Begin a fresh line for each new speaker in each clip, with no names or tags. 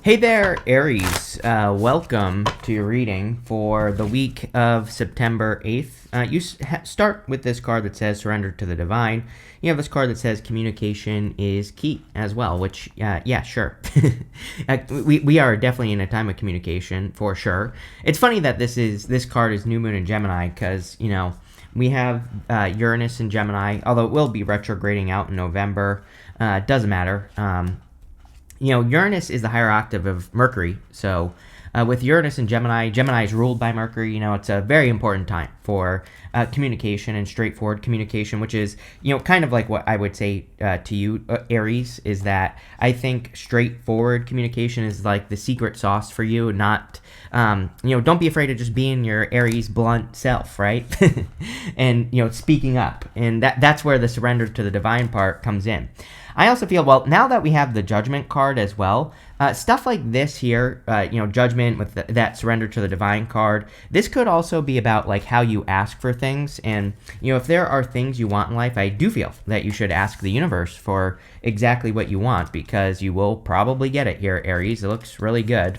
Hey there, Aries. Welcome to your reading for the week of September 8th. Start with this card that says Surrender to the Divine. You have this card that says Communication is key as well, which, yeah, sure. we are definitely in a time of communication, for sure. It's funny that this card is New Moon in Gemini because, we have Uranus in Gemini, although it will be retrograding out in November. Doesn't matter. Uranus is the higher octave of Mercury. So with Uranus and Gemini, Gemini is ruled by Mercury. It's a very important time for communication and straightforward communication, which is, kind of like what I would say to you, Aries, is that I think straightforward communication is like the secret sauce for you, not, don't be afraid of just being your Aries blunt self, right? And, speaking up. And that's where the surrender to the divine part comes in. I also feel, well, now that we have the Judgment card as well, stuff like this here, Judgment with that Surrender to the Divine card, this could also be about, like, how you ask for things. And, if there are things you want in life, I do feel that you should ask the universe for exactly what you want, because you will probably get it here, Aries. It looks really good.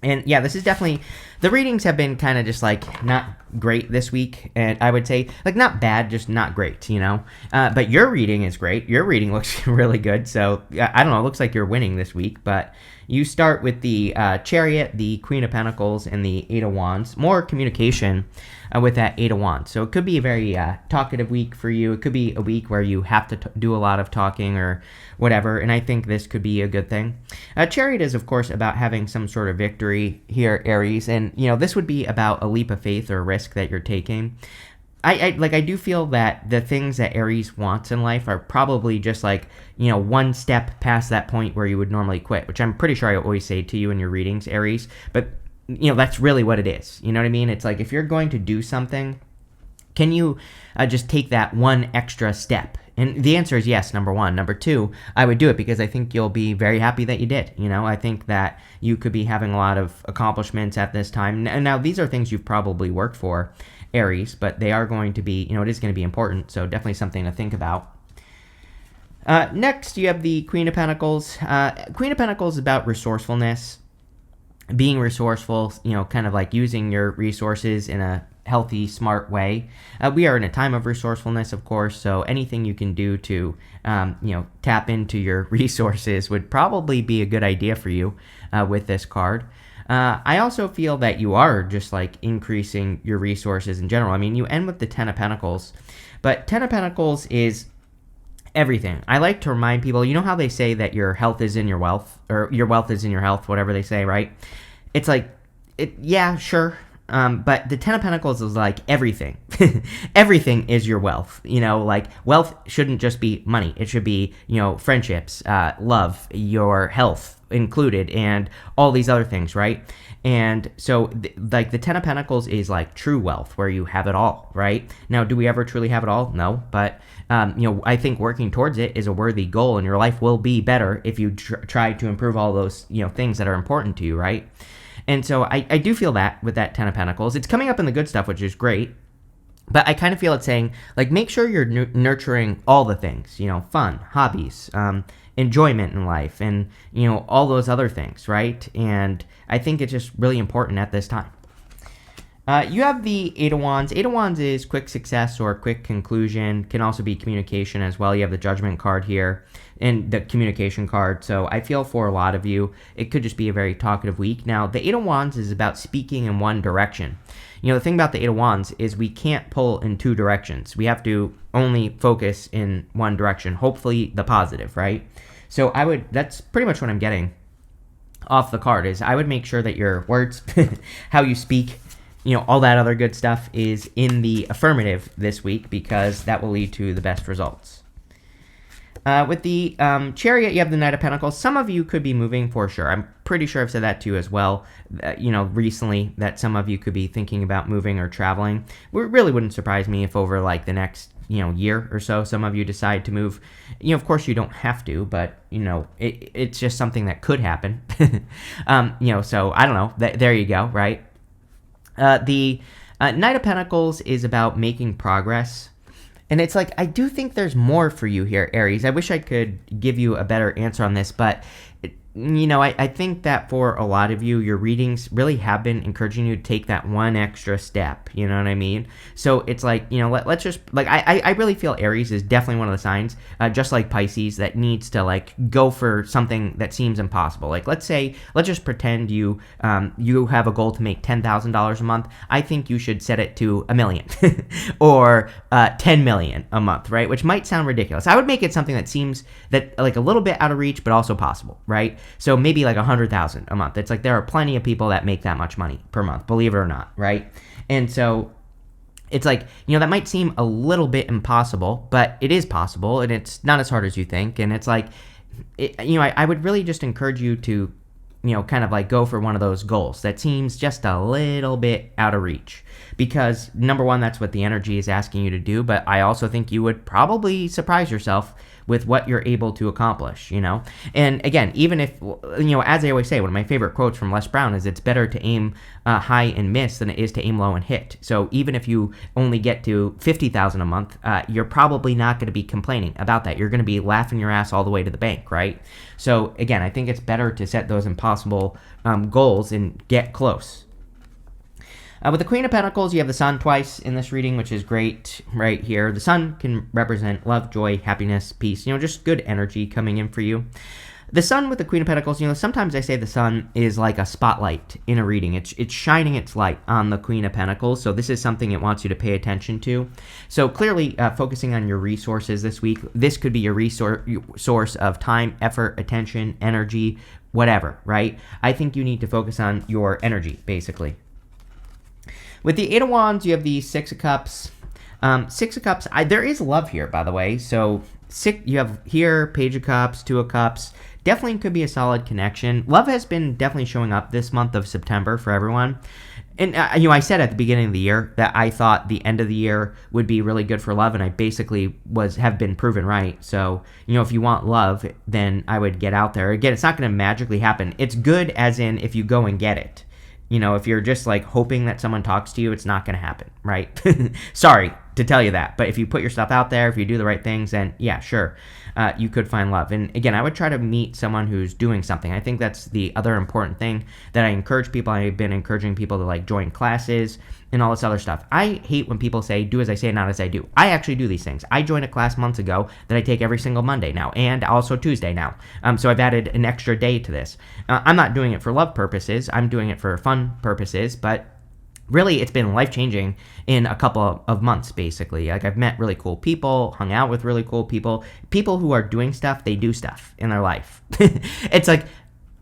And yeah, this is definitely, the readings have been kind of just like not great this week. And I would say like not bad, just not great, but your reading is great. Your reading looks really good. So I don't know, it looks like you're winning this week, but you start with the Chariot, the Queen of Pentacles, and the Eight of Wands. More communication with that Eight of Wands. So it could be a very talkative week for you. It could be a week where you have to do a lot of talking or whatever, and I think this could be a good thing. Chariot is, of course, about having some sort of victory here, Aries, and, this would be about a leap of faith or risk that you're taking. I do feel that the things that Aries wants in life are probably just like, one step past that point where you would normally quit, which I'm pretty sure I always say to you in your readings, Aries, but, that's really what it is. You know what I mean? It's like, if you're going to do something, can you just take that one extra step? And the answer is yes, number one. Number two, I would do it because I think you'll be very happy that you did. I think that you could be having a lot of accomplishments at this time. And now these are things you've probably worked for, Aries, but they are going to be, it is going to be important. So definitely something to think about. Next, you have the Queen of Pentacles. Queen of Pentacles is about resourcefulness, being resourceful, kind of like using your resources in a healthy, smart way. We are in a time of resourcefulness, of course, so anything you can do to, tap into your resources would probably be a good idea for you with this card. I also feel that you are just like increasing your resources in general. I mean, you end with the Ten of Pentacles, but Ten of Pentacles is everything. I like to remind people, how they say that your health is in your wealth, or your wealth is in your health, whatever they say, right? It's like, yeah, sure. But the Ten of Pentacles is like everything. Everything is your wealth. Like wealth shouldn't just be money. It should be, friendships, love, your health included, and all these other things, right? And so, like, the Ten of Pentacles is like true wealth, where you have it all, right? Now, do we ever truly have it all? No, but, I think working towards it is a worthy goal, and your life will be better if you try to improve all those, things that are important to you, right? And so I do feel that with that Ten of Pentacles. It's coming up in the good stuff, which is great. But I kind of feel it's saying, like, make sure you're nurturing all the things, fun, hobbies, enjoyment in life, and, all those other things, right? And I think it's just really important at this time. You have the Eight of Wands. Eight of Wands is quick success or quick conclusion. Can also be communication as well. You have the Judgment card here and the communication card. So I feel for a lot of you, it could just be a very talkative week. Now, the Eight of Wands is about speaking in one direction. The thing about the Eight of Wands is we can't pull in two directions. We have to only focus in one direction, hopefully the positive, right? So that's pretty much what I'm getting off the card, is I would make sure that your words, how you speak, all that other good stuff is in the affirmative this week, because that will lead to the best results. With the Chariot, you have the Knight of Pentacles. Some of you could be moving for sure. I'm pretty sure I've said that to you as well, recently, that some of you could be thinking about moving or traveling. It really wouldn't surprise me if over like the next, year or so, some of you decide to move. Of course you don't have to, but, it's just something that could happen. So I don't know. There you go, right? The Knight of Pentacles is about making progress. And it's like, I do think there's more for you here, Aries. I wish I could give you a better answer on this, but I think that for a lot of you, your readings really have been encouraging you to take that one extra step. You know what I mean? So it's like, let's just, like, I really feel Aries is definitely one of the signs, just like Pisces, that needs to, like, go for something that seems impossible. Like, let's just pretend you have a goal to make $10,000 a month. I think you should set it to $1 million or 10 million a month, right? Which might sound ridiculous. I would make it something that seems that, like, a little bit out of reach, but also possible, right? So maybe like 100,000 a month. It's like there are plenty of people that make that much money per month, believe it or not, right? And so it's like, that might seem a little bit impossible, but it is possible, and it's not as hard as you think. And it's like, I would really just encourage you to, kind of like go for one of those goals that seems just a little bit out of reach. Because number one, that's what the energy is asking you to do, but I also think you would probably surprise yourself with what you're able to accomplish, And again, even if, as I always say, one of my favorite quotes from Les Brown is, it's better to aim high and miss than it is to aim low and hit. So even if you only get to 50,000 a month, you're probably not going to be complaining about that. You're going to be laughing your ass all the way to the bank, right? So again, I think it's better to set those impossible goals and get close. With the Queen of Pentacles, you have the Sun twice in this reading, which is great right here. The Sun can represent love, joy, happiness, peace, just good energy coming in for you. The Sun with the Queen of Pentacles, sometimes I say the Sun is like a spotlight in a reading. It's shining its light on the Queen of Pentacles, so this is something it wants you to pay attention to. So clearly, focusing on your resources this week, this could be your source of time, effort, attention, energy, whatever, right? I think you need to focus on your energy, basically. With the Eight of Wands, you have the Six of Cups. Six of Cups, there is love here, by the way. So you have here Page of Cups, Two of Cups. Definitely could be a solid connection. Love has been definitely showing up this month of September for everyone. And, I said at the beginning of the year that I thought the end of the year would be really good for love, and I basically have been proven right. So, if you want love, then I would get out there. Again, it's not going to magically happen. It's good as in if you go and get it. If you're just like hoping that someone talks to you, it's not going to happen, right? Sorry to tell you that. But if you put your stuff out there, if you do the right things, then yeah, sure, you could find love. And again, I would try to meet someone who's doing something. I think that's the other important thing that I encourage people. I've been encouraging people to like join classes and all this other stuff. I hate when people say, do as I say, not as I do. I actually do these things. I joined a class months ago that I take every single Monday now, and also Tuesday now. So I've added an extra day to this. I'm not doing it for love purposes. I'm doing it for fun purposes, but really, it's been life-changing in a couple of months, basically. Like, I've met really cool people, hung out with really cool people. People who are doing stuff, they do stuff in their life. It's like,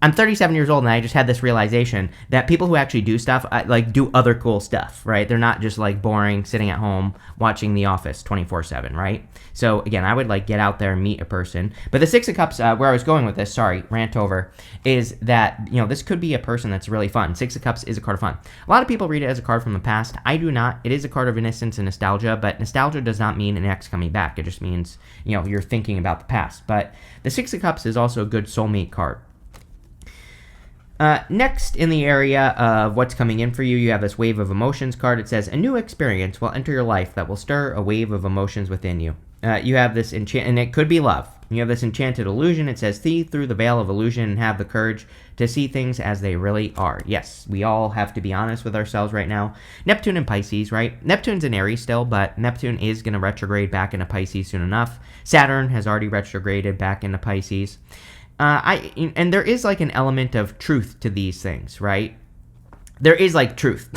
I'm 37 years old, and I just had this realization that people who actually do stuff, like, do other cool stuff, right? They're not just, like, boring, sitting at home, watching The Office 24/7, right? So, again, I would, like, get out there and meet a person. But the Six of Cups, where I was going with this, sorry, rant over, is that, this could be a person that's really fun. Six of Cups is a card of fun. A lot of people read it as a card from the past. I do not. It is a card of innocence and nostalgia, but nostalgia does not mean an ex coming back. It just means, you're thinking about the past. But the Six of Cups is also a good soulmate card. Next, in the area of what's coming in for you, you have this Wave of Emotions card. It says, a new experience will enter your life that will stir a wave of emotions within you. You have this and it could be love. You have this enchanted illusion. It says, see through the veil of illusion and have the courage to see things as they really are. Yes, we all have to be honest with ourselves right now. Neptune and Pisces, right? Neptune's in Aries still, but Neptune is going to retrograde back into Pisces soon enough. Saturn has already retrograded back into Pisces. And there is like an element of truth to these things, right? There is like truth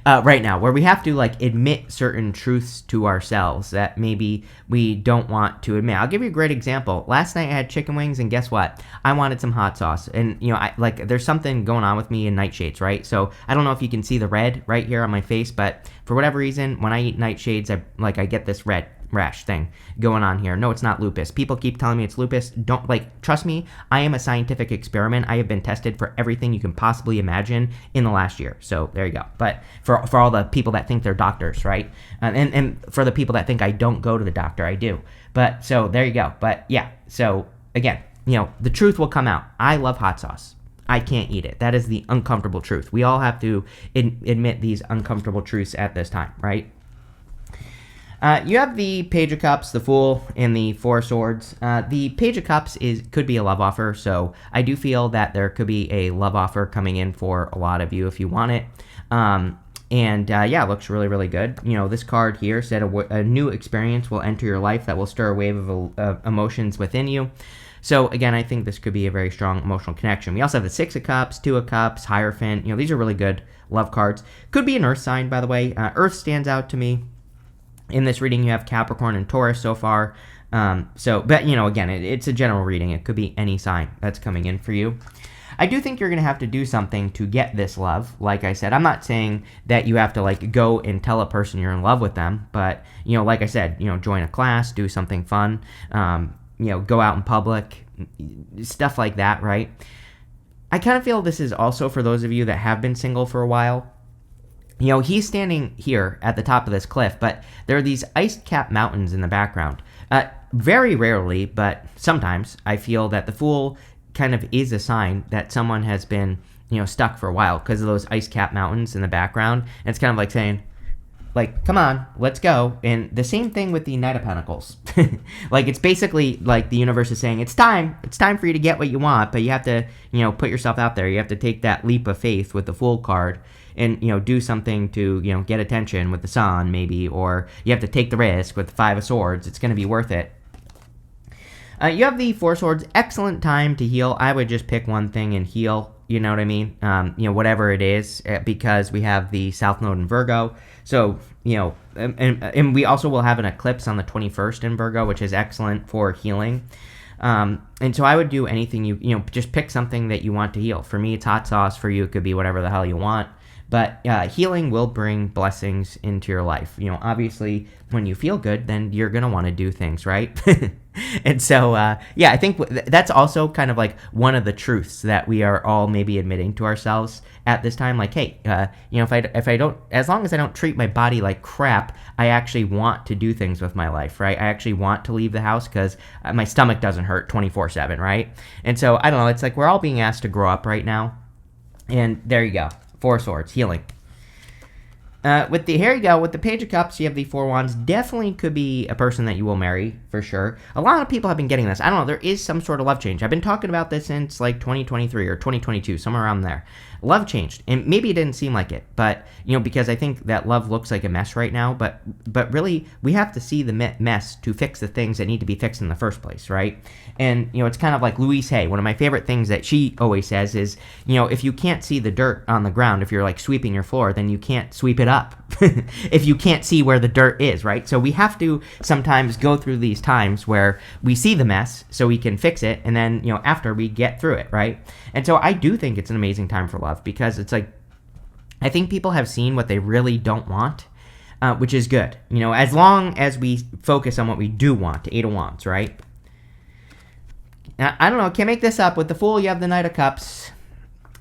right now where we have to like admit certain truths to ourselves that maybe we don't want to admit. I'll give you a great example. Last night I had chicken wings, and guess what? I wanted some hot sauce, and there's something going on with me in nightshades, right? So I don't know if you can see the red right here on my face, but for whatever reason, when I eat nightshades, I get this red rash thing going on here. No, it's not lupus. People keep telling me it's lupus. Don't trust me. I am a scientific experiment. I have been tested for everything you can possibly imagine in the last year. So there you go. But for all the people that think they're doctors, right? And for the people that think I don't go to the doctor, I do. But so there you go. But yeah. So again, the truth will come out. I love hot sauce. I can't eat it. That is the uncomfortable truth. We all have to admit these uncomfortable truths at this time, right? You have the Page of Cups, the Fool, and the Four of Swords. The Page of Cups could be a love offer, so I do feel that there could be a love offer coming in for a lot of you if you want it. Yeah, it looks really, really good. This card here said a new experience will enter your life that will stir a wave of emotions within you. So again, I think this could be a very strong emotional connection. We also have the Six of Cups, Two of Cups, Hierophant. These are really good love cards. Could be an Earth sign, by the way. Earth stands out to me. In this reading, you have Capricorn and Taurus so far. But again, it's a general reading. It could be any sign that's coming in for you. I do think you're going to have to do something to get this love. Like I said, I'm not saying that you have to go and tell a person you're in love with them. But, like I said, join a class, do something fun, go out in public, stuff like that, right? I kind of feel this is also for those of you that have been single for a while. He's standing here at the top of this cliff, but there are these ice-capped mountains in the background. Very rarely, but sometimes, I feel that the Fool kind of is a sign that someone has been, stuck for a while because of those ice-capped mountains in the background. And it's kind of like saying, come on, let's go. And the same thing with the Knight of Pentacles. It's basically like the universe is saying, it's time for you to get what you want, but you have to, put yourself out there. You have to take that leap of faith with the Fool card. And, do something to, get attention with the Sun, maybe, or you have to take the risk with the Five of Swords. It's going to be worth it. You have the Four of Swords. Excellent time to heal. I would just pick one thing and heal, you know what I mean? Whatever it is, because we have the South Node in Virgo. So, and we also will have an eclipse on the 21st in Virgo, which is excellent for healing. And so I would do anything just pick something that you want to heal. For me, it's hot sauce. For you, it could be whatever the hell you want. But healing will bring blessings into your life. Obviously, when you feel good, then you're going to want to do things, right? And so, I think that's also kind of one of the truths that we are all maybe admitting to ourselves at this time. Hey, if I don't, as long as I don't treat my body like crap, I actually want to do things with my life, right? I actually want to leave the house because my stomach doesn't hurt 24/7, right? And so, I don't know, it's we're all being asked to grow up right now. And there you go. Four of Swords, healing. Here you go, with the Page of Cups, you have the Four of Wands. Definitely could be a person that you will marry, for sure. A lot of people have been getting this. I don't know, there is some sort of love change. I've been talking about this since 2023 or 2022, somewhere around there. Love changed, and maybe it didn't seem like it, but, because I think that love looks like a mess right now, but really, we have to see the mess to fix the things that need to be fixed in the first place, right? And, it's kind of like Louise Hay. One of my favorite things that she always says is, if you can't see the dirt on the ground, if you're sweeping your floor, then you can't sweep it up. If you can't see where the dirt is, right? So we have to sometimes go through these times where we see the mess so we can fix it, and then, after we get through it, right? And so I do think it's an amazing time for love, because it's I think people have seen what they really don't want, which is good. As long as we focus on what we do want, Eight of Wands, right? Now, I don't know, can't make this up. With the Fool, you have the Knight of Cups.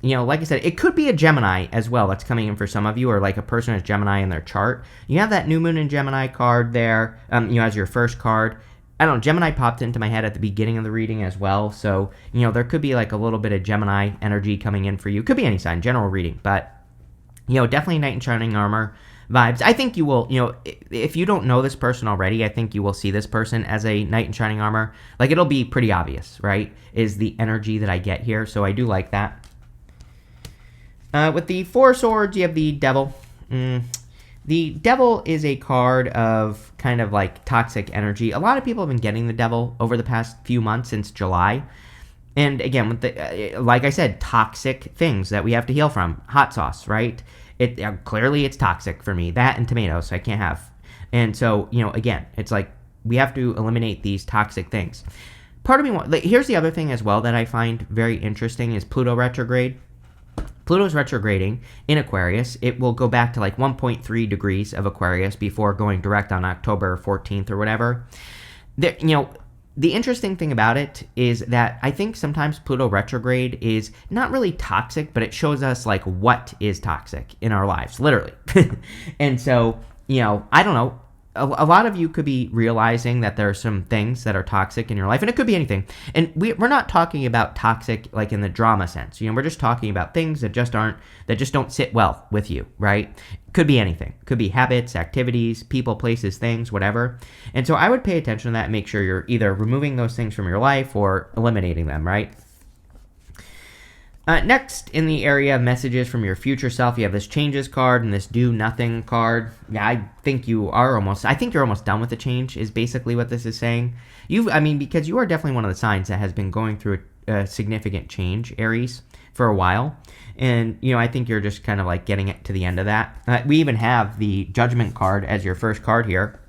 Like I said, it could be a Gemini as well that's coming in for some of you, or a person has Gemini in their chart. You have that New Moon in Gemini card there, as your first card. I don't know, Gemini popped into my head at the beginning of the reading as well, so, there could be a little bit of Gemini energy coming in for you. Could be any sign, general reading, but, definitely Knight in Shining Armor vibes. I think you will, if you don't know this person already, I think you will see this person as a Knight in Shining Armor. It'll be pretty obvious, right, is the energy that I get here, so I do like that. With the Four of Swords, you have the Devil. The Devil is a card of kind of toxic energy. A lot of people have been getting the Devil over the past few months since July. And again, with like I said, toxic things that we have to heal from. Hot sauce, right? Clearly it's toxic for me. That and tomatoes I can't have. And so, again, it's we have to eliminate these toxic things. Part of me, here's the other thing as well that I find very interesting is Pluto retrograde. Pluto's retrograding in Aquarius. It will go back to 1.3 degrees of Aquarius before going direct on October 14th or whatever. The interesting thing about it is that I think sometimes Pluto retrograde is not really toxic, but it shows us what is toxic in our lives, literally. And so, I don't know. a lot of you could be realizing that there are some things that are toxic in your life, and it could be anything. And we're not talking about toxic like in the drama sense. We're just talking about things that just don't sit well with you, right? Could be anything. Could be habits, activities, people, places, things, whatever. And so I would pay attention to that and make sure you're either removing those things from your life or eliminating them, right? Next, in the area of messages from your future self, you have this changes card and this do nothing card. Yeah, I think you're almost done with the change is basically what this is saying. Because you are definitely one of the signs that has been going through a significant change, Aries, for a while. And, I think you're just kind of like getting it to the end of that. We even have the Judgment card as your first card here.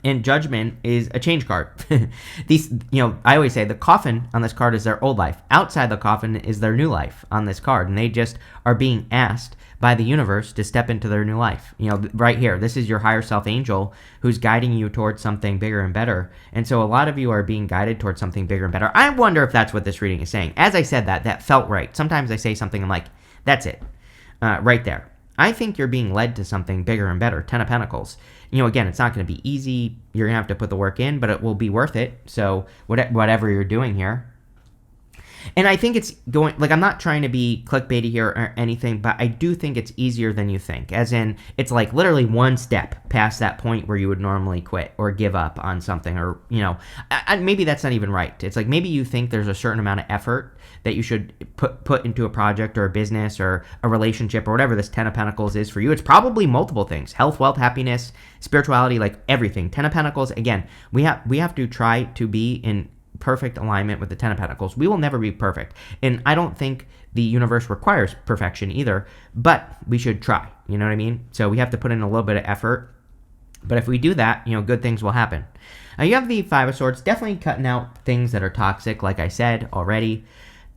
And Judgment is a change card. I always say the coffin on this card is their old life. Outside the coffin is their new life on this card. And they just are being asked by the universe to step into their new life. Right here, this is your higher self angel who's guiding you towards something bigger and better. And so a lot of you are being guided towards something bigger and better. I wonder if that's what this reading is saying. As I said that felt right. Sometimes I say something, I'm like, that's it. Right there. I think you're being led to something bigger and better. 10 of Pentacles. Again, it's not going to be easy. You're going to have to put the work in, but it will be worth it. So whatever you're doing here. And I think it's going, I'm not trying to be clickbaity here or anything, but I do think it's easier than you think. As in, it's like literally one step past that point where you would normally quit or give up on something or, maybe that's not even right. It's like maybe you think there's a certain amount of effort that you should put into a project or a business or a relationship or whatever this 10 of Pentacles is for you. It's probably multiple things: health, wealth, happiness, spirituality, like everything. 10 of Pentacles, again, we have to try to be in perfect alignment with the 10 of Pentacles. We will never be perfect. And I don't think the universe requires perfection either, but we should try. You know what I mean? So we have to put in a little bit of effort. But if we do that, good things will happen. You have the Five of Swords, definitely cutting out things that are toxic, like I said already.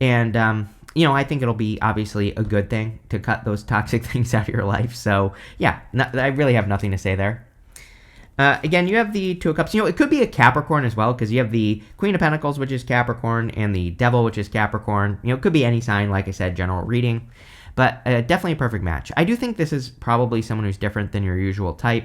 And, I think it'll be obviously a good thing to cut those toxic things out of your life. So, yeah, I really have nothing to say there. Again, you have the Two of Cups. It could be a Capricorn as well, because you have the Queen of Pentacles, which is Capricorn, and the Devil, which is Capricorn. It could be any sign, like I said, general reading. But definitely a perfect match. I do think this is probably someone who's different than your usual type.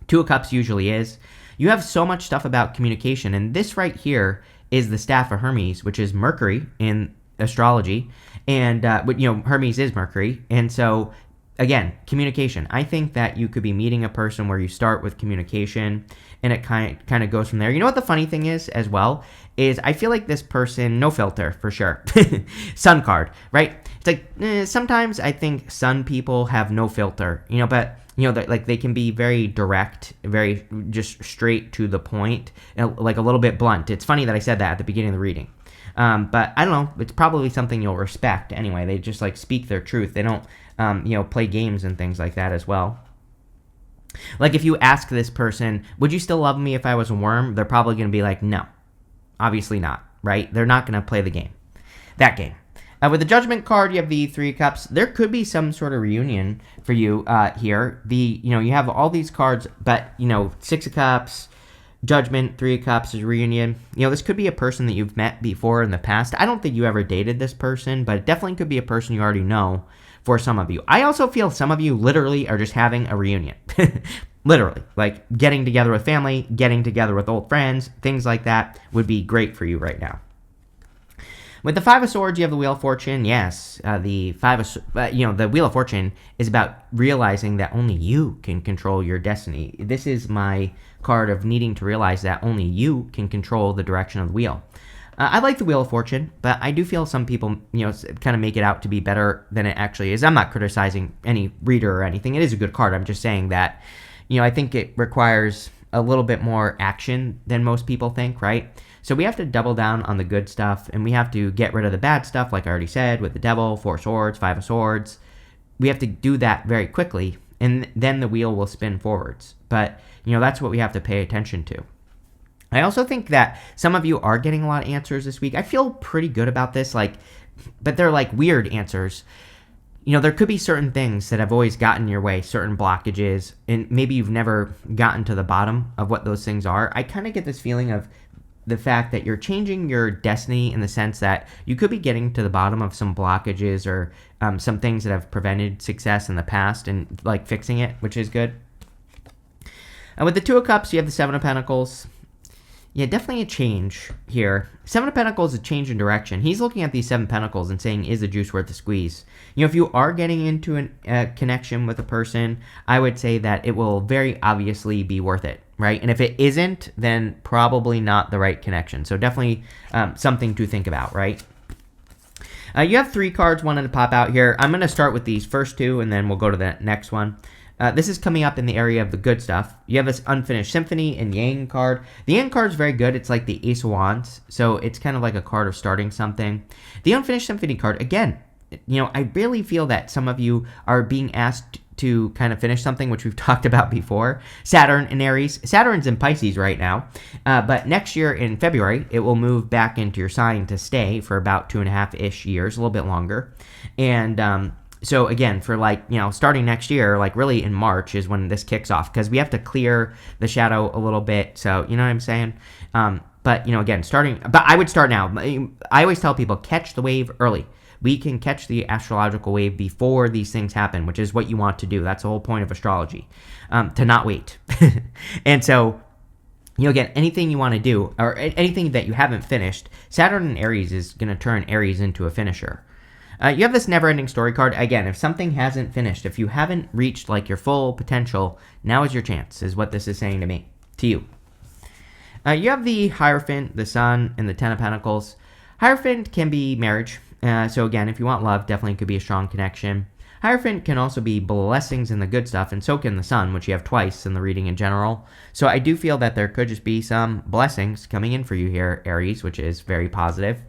Two of Cups usually is. You have so much stuff about communication, and this right here is the Staff of Hermes, which is Mercury in astrology. And, Hermes is Mercury. And so, again, communication. I think that you could be meeting a person where you start with communication and it kind of goes from there. You know what the funny thing is as well is I feel like this person, no filter for sure. Sun card, right? It's like sometimes I think sun people have no filter, but they can be very direct, very just straight to the point, like a little bit blunt. It's funny that I said that at the beginning of the reading. But I don't know. It's probably something you'll respect anyway. They just speak their truth. They don't, play games and things like that as well. Like if you ask this person, would you still love me if I was a worm? They're probably going to be like, no, obviously not, right? They're not going to play the game, that game. With the Judgment card, you have the Three of Cups. There could be some sort of reunion for you here. You have all these cards, but, Six of Cups, Judgment, Three of Cups is reunion. This could be a person that you've met before in the past. I don't think you ever dated this person, but it definitely could be a person you already know for some of you. I also feel some of you literally are just having a reunion. Literally. Like getting together with family, getting together with old friends, things like that would be great for you right now. With the Five of Swords, you have the Wheel of Fortune. Yes, the Wheel of Fortune is about realizing that only you can control your destiny. This is my card of needing to realize that only you can control the direction of the wheel. I like the Wheel of Fortune, but I do feel some people, kind of make it out to be better than it actually is. I'm not criticizing any reader or anything. It is a good card. I'm just saying that, I think it requires a little bit more action than most people think, right? So we have to double down on the good stuff, and we have to get rid of the bad stuff, like I already said, with the Devil, Four of Swords, Five of Swords. We have to do that very quickly, and then the wheel will spin forwards. But, that's what we have to pay attention to. I also think that some of you are getting a lot of answers this week. I feel pretty good about this, but they're weird answers. There could be certain things that have always gotten your way, certain blockages, and maybe you've never gotten to the bottom of what those things are. I kind of get this feeling of the fact that you're changing your destiny in the sense that you could be getting to the bottom of some blockages or some things that have prevented success in the past and fixing it, which is good. With the Two of Cups, you have the Seven of Pentacles. Yeah, definitely a change here. Seven of Pentacles is a change in direction. He's looking at these Seven Pentacles and saying, is the juice worth the squeeze? If you are getting into a connection with a person, I would say that it will very obviously be worth it, right? And if it isn't, then probably not the right connection. So definitely something to think about, right? You have 3 cards wanting to pop out here. I'm going to start with these first 2, and then we'll go to the next one. This is coming up in the area of the good stuff. You have this Unfinished Symphony and Yang card. The Yang card is very good. It's like the Ace of Wands, so it's kind of like a card of starting something. The Unfinished Symphony card, again, I really feel that some of you are being asked to kind of finish something, which we've talked about before. Saturn and Aries. Saturn's in Pisces right now, but next year in February, it will move back into your sign to stay for about 2.5-ish years, a little bit longer. And so again, for starting next year, really in March is when this kicks off, because we have to clear the shadow a little bit. So, you know what I'm saying? But, again, but I would start now. I always tell people, catch the wave early. We can catch the astrological wave before these things happen, which is what you want to do. That's the whole point of astrology, to not wait. And so, again, anything you want to do, or anything that you haven't finished, Saturn and Aries is going to turn Aries into a finisher. You have this never-ending story card. Again, if something hasn't finished, if you haven't reached your full potential, now is your chance, is what this is saying to you. You have the Hierophant, the Sun, and the Ten of Pentacles. Hierophant can be marriage. So again, if you want love, definitely could be a strong connection. Hierophant can also be blessings in the good stuff, and so can the Sun, which you have twice in the reading in general. So I do feel that there could just be some blessings coming in for you here, Aries, which is very positive.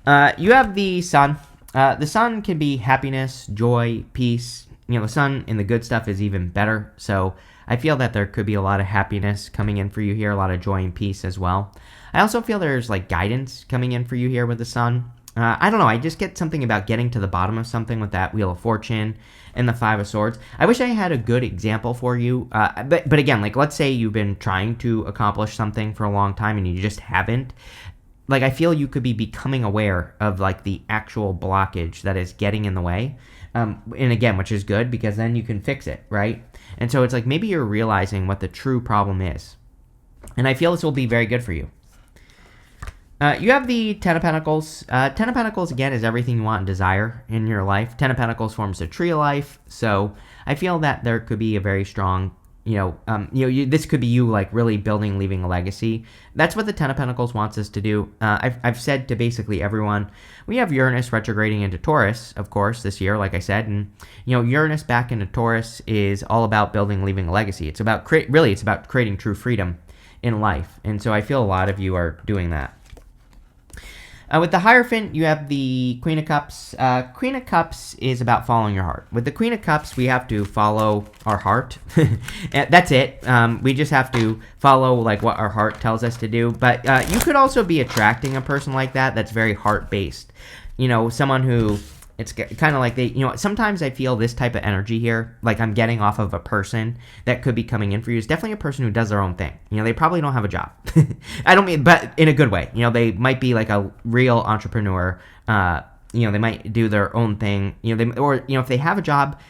You have the Sun. The Sun can be happiness, joy, peace. The Sun in the good stuff is even better. So I feel that there could be a lot of happiness coming in for you here, a lot of joy and peace as well. I also feel there's guidance coming in for you here with the Sun. I don't know. I just get something about getting to the bottom of something with that Wheel of Fortune and the Five of Swords. I wish I had a good example for you. But again, let's say you've been trying to accomplish something for a long time and you just haven't. I feel you could be becoming aware of the actual blockage that is getting in the way. And again, which is good, because then you can fix it, right? And so it's maybe you're realizing what the true problem is. And I feel this will be very good for you. You have the Ten of Pentacles. Ten of Pentacles, again, is everything you want and desire in your life. Ten of Pentacles forms a tree of life. So I feel that there could be a very strong this could be you really building, leaving a legacy. That's what the Ten of Pentacles wants us to do. I've said to basically everyone, we have Uranus retrograding into Taurus, of course, this year, like I said, and Uranus back into Taurus is all about building, leaving a legacy. It's about it's about creating true freedom in life, and so I feel a lot of you are doing that. With the Hierophant, you have the Queen of Cups. Queen of Cups is about following your heart. With the Queen of Cups, we have to follow our heart. That's it. We just have to follow what our heart tells us to do. But you could also be attracting a person like that that's very heart-based. Someone who, it's kind of sometimes I feel this type of energy here, I'm getting off of a person that could be coming in for you. It's definitely a person who does their own thing. They probably don't have a job. I don't mean, but in a good way. They might be a real entrepreneur. They might do their own thing. If they have a job,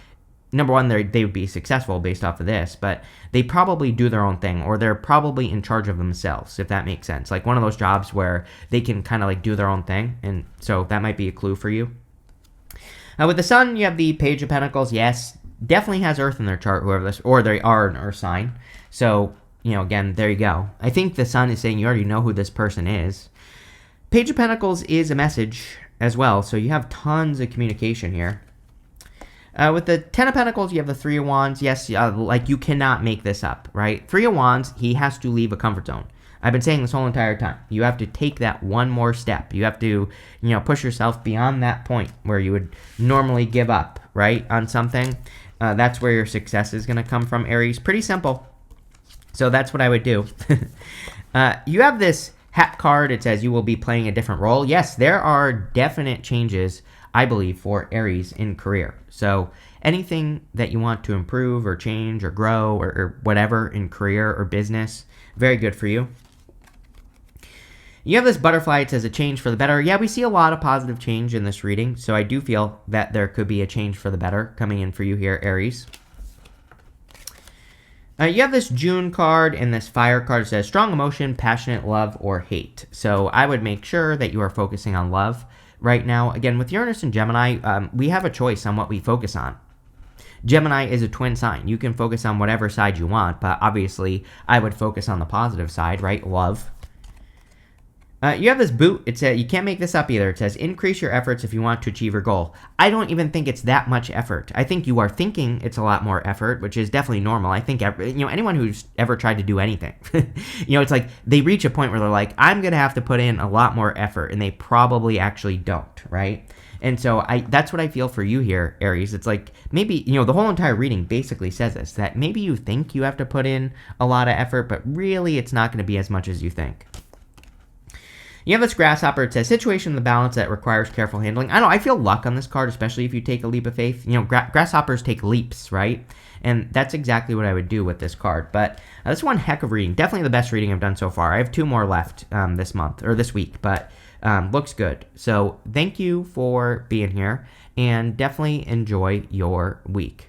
number one, they would be successful based off of this, but they probably do their own thing, or they're probably in charge of themselves, if that makes sense. One of those jobs where they can kind of do their own thing, and so that might be a clue for you. With the Sun, you have the Page of Pentacles. Yes, definitely has Earth in their chart, whoever this, or they are an Earth sign. So, again, there you go. I think the Sun is saying you already know who this person is. Page of Pentacles is a message as well, so you have tons of communication here. With the Ten of Pentacles, you have the Three of Wands. Yes, you cannot make this up, right? Three of Wands, he has to leave a comfort zone. I've been saying this whole entire time. You have to take that one more step. You have to, push yourself beyond that point where you would normally give up, right, on something. That's where your success is going to come from, Aries. Pretty simple. So that's what I would do. You have this hat card. It says you will be playing a different role. Yes, there are definite changes, I believe, for Aries in career. So anything that you want to improve or change or grow or whatever in career or business, very good for you. You have this butterfly. It says a change for the better. Yeah, we see a lot of positive change in this reading, so I do feel that there could be a change for the better coming in for you here, Aries. You have this June card and this fire card that says strong emotion, passionate love, or hate. So I would make sure that you are focusing on love right now. Again, with Uranus and Gemini, we have a choice on what we focus on. Gemini is a twin sign. You can focus on whatever side you want, but obviously I would focus on the positive side, right? Love. You have this boot. It says, you can't make this up either. It says, increase your efforts if you want to achieve your goal. I don't even think it's that much effort. I think you are thinking it's a lot more effort, which is definitely normal. I think, anyone who's ever tried to do anything, it's like they reach a point where they're like, I'm going to have to put in a lot more effort, and they probably actually don't, right? And so that's what I feel for you here, Aries. It's like maybe, the whole entire reading basically says this, that maybe you think you have to put in a lot of effort, but really it's not going to be as much as you think. You have this grasshopper. It says situation in the balance that requires careful handling. I feel luck on this card, especially if you take a leap of faith. Grasshoppers take leaps, right? And that's exactly what I would do with this card. But this is one heck of reading. Definitely the best reading I've done so far. I have 2 more left this week, but looks good. So thank you for being here, and definitely enjoy your week.